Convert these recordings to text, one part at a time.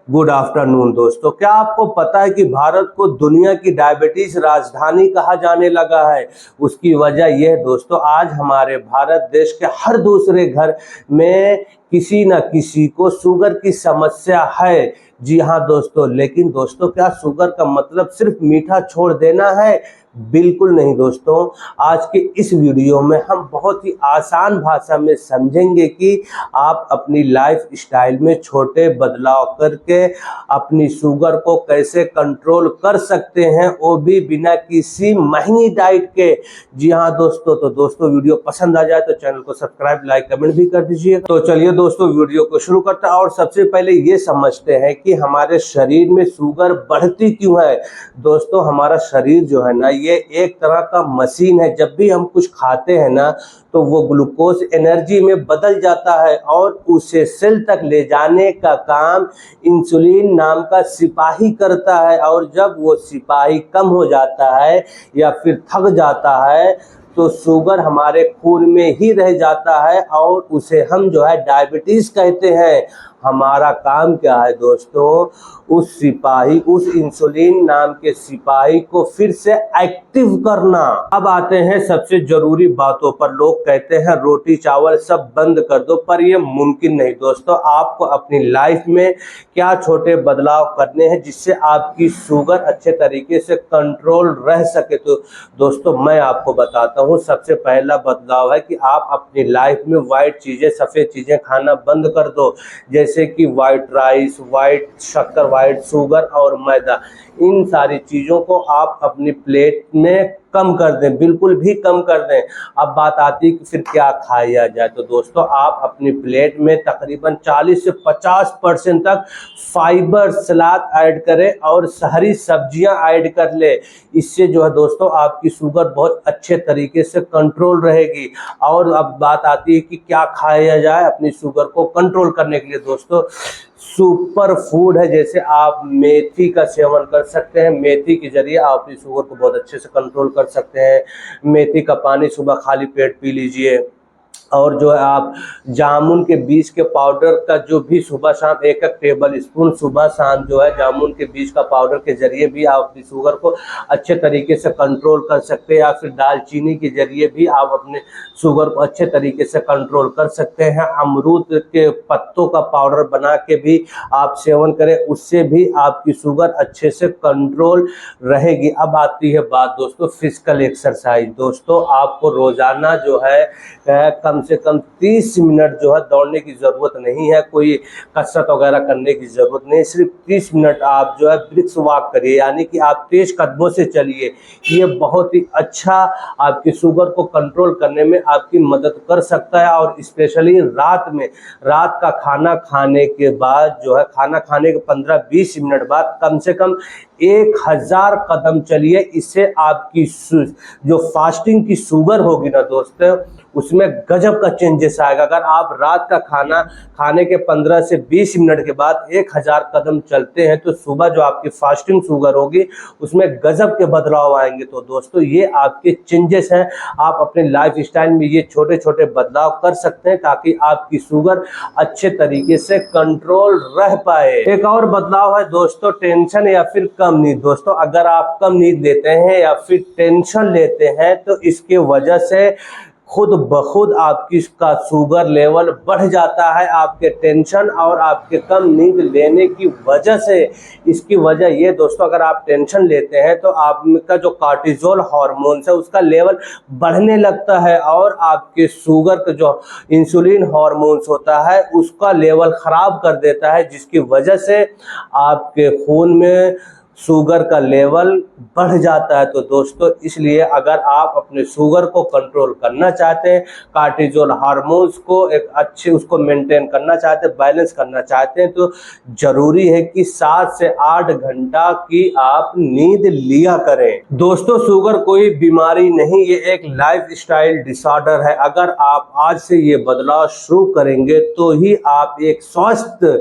Good afternoon दोस्तों। क्या आपको पता है कि भारत को दुनिया की डायबिटीज राजधानी कहा जाने लगा है? उसकी वजह यह है दोस्तों, आज हमारे भारत देश के हर दूसरे घर में किसी न किसी को शुगर की समस्या है। जी हाँ दोस्तों, लेकिन दोस्तों क्या शुगर का मतलब सिर्फ मीठा छोड़ देना है? बिल्कुल नहीं दोस्तों। आज के इस वीडियो में हम बहुत ही आसान भाषा में समझेंगे कि आप अपनी लाइफ स्टाइल में छोटे बदलाव करके अपनी शुगर को कैसे कंट्रोल कर सकते हैं, वो भी बिना किसी महंगी डाइट के। जी हाँ दोस्तों, तो दोस्तों वीडियो पसंद आ जाए तो चैनल को सब्सक्राइब, लाइक, कमेंट भी कर दीजिए। तो चलिए दोस्तों वीडियो को शुरू करते हैं और सबसे पहले ये समझते हैं कि हमारे शरीर में शुगर बढ़ती क्यों है। दोस्तों हमारा शरीर जो है ना, ये एक तरह का मशीन है। जब भी हम कुछ खाते हैं ना, तो वो ग्लूकोज एनर्जी में बदल जाता है और उसे सेल तक ले जाने का काम इंसुलिन नाम का सिपाही करता है। और जब वो सिपाही कम हो जाता है या फिर थक जाता है, तो शुगर हमारे खून में ही रह जाता है और उसे हम जो है डायबिटीज कहते हैं। हमारा काम क्या है दोस्तों, उस सिपाही, उस इंसुलिन नाम के सिपाही को फिर से एक्टिव करना। अब आते हैं सबसे जरूरी बातों पर। लोग कहते हैं रोटी चावल सब बंद कर दो, पर यह मुमकिन नहीं दोस्तों। आपको अपनी लाइफ में क्या छोटे बदलाव करने हैं जिससे आपकी शुगर अच्छे तरीके से कंट्रोल रह सके। तो दोस्तों मैं आपको बताता हूँ। सबसे पहला बदलाव है कि आप अपनी लाइफ में व्हाइट चीजें, सफेद चीजें खाना बंद कर दो, जैसे कि व्हाइट राइस, व्हाइट शक्कर, व्हाइट शुगर और मैदा। इन सारी चीज़ों को आप अपनी प्लेट में कम कर दें, बिल्कुल भी कम कर दें। अब बात आती है कि फिर क्या खाया जाए। तो दोस्तों आप अपनी प्लेट में तकरीबन 40 से 50% तक फाइबर, सलाद ऐड करें और हरी सब्जियां ऐड कर ले। इससे जो है दोस्तों आपकी शुगर बहुत अच्छे तरीके से कंट्रोल रहेगी। और अब बात आती है कि क्या खाया जाए अपनी शुगर को कंट्रोल करने के लिए। दोस्तों सुपर फूड है, जैसे आप मेथी का सेवन कर सकते हैं। मेथी के जरिए आप अपनी शुगर को बहुत अच्छे से कंट्रोल कर सकते हैं। मेथी का पानी सुबह खाली पेट पी लीजिए। और जो है आप जामुन के बीज के पाउडर का जो भी सुबह शाम 1-1 टेबल स्पून सुबह शाम जो है जामुन के बीज का पाउडर के जरिए भी आप अपनी शुगर को अच्छे तरीके से कंट्रोल कर सकते हैं। या फिर दालचीनी के जरिए भी आप अपने शुगर को अच्छे तरीके से कंट्रोल कर सकते हैं। अमरूद के पत्तों का पाउडर बना के भी आप सेवन करें, उससे भी आपकी शुगर अच्छे से कंट्रोल रहेगी। अब आती है बात दोस्तों फिजिकल एक्सरसाइज। दोस्तों आपको रोजाना जो है कम से कम 30 मिनट जो है दौड़ने की ज़रूरत नहीं है, कोई कसरत वगैरह करने की ज़रूरत नहीं। सिर्फ 30 मिनट आप जो है ब्रिस्क वॉक करिए, यानी कि आप तेज कदमों से चलिए। ये बहुत ही अच्छा आपकी शुगर को कंट्रोल करने में आपकी मदद कर सकता है। और स्पेशली रात में, रात का खाना खाने के बाद जो है, खाना खाने के 15-20 मिनट बाद कम से कम 1000 कदम चलिए। इससे आपकी जो फास्टिंग की शुगर होगी ना दोस्तों, उसमें गजब का चेंजेस आएगा। अगर आप रात का खाना खाने के 15 से 20 मिनट के बाद 1000 कदम चलते हैं, तो सुबह जो आपकी फास्टिंग शुगर होगी उसमें गजब के बदलाव आएंगे। तो दोस्तों ये आपके चेंजेस हैं। आप अपने लाइफ स्टाइल में ये छोटे छोटे बदलाव कर सकते हैं ताकि आपकी शुगर अच्छे तरीके से कंट्रोल रह पाए। एक और बदलाव है दोस्तों, टेंशन या फिर कम नींद। दोस्तों अगर आप कम नींद लेते हैं या फिर टेंशन लेते हैं, तो इसके वजह से खुद ब खुद आपकी का शुगर लेवल बढ़ जाता है, आपके टेंशन और आपके कम नींद लेने की वजह से। इसकी वजह ये दोस्तों, अगर आप टेंशन लेते हैं तो आपका जो कार्टिजोल हार्मोन्स है उसका लेवल बढ़ने लगता है और आपके शुगर का जो इंसुलिन हार्मोन्स होता है उसका लेवल ख़राब कर देता है, जिसकी वजह से आपके खून में शुगर का लेवल बढ़ जाता है। तो दोस्तों इसलिए अगर आप अपने शुगर को कंट्रोल करना चाहते हैं, कार्टिजोल हार्मोन्स को एक अच्छे उसको मेंटेन करना चाहते हैं, बैलेंस करना चाहते हैं, तो जरूरी है कि 7 से 8 घंटा की आप नींद लिया करें। दोस्तों शुगर कोई बीमारी नहीं, ये एक लाइफ स्टाइल डिसऑर्डर है। अगर आप आज से ये बदलाव शुरू करेंगे तो ही आप एक स्वस्थ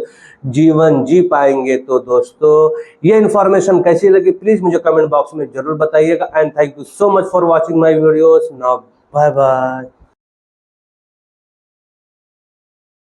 जीवन जी पाएंगे। तो दोस्तों ये इन्फॉर्मेशन कैसी लगी प्लीज मुझे कमेंट बॉक्स में जरूर बताइएगा। And thank you so much for watching my videos. Now bye bye.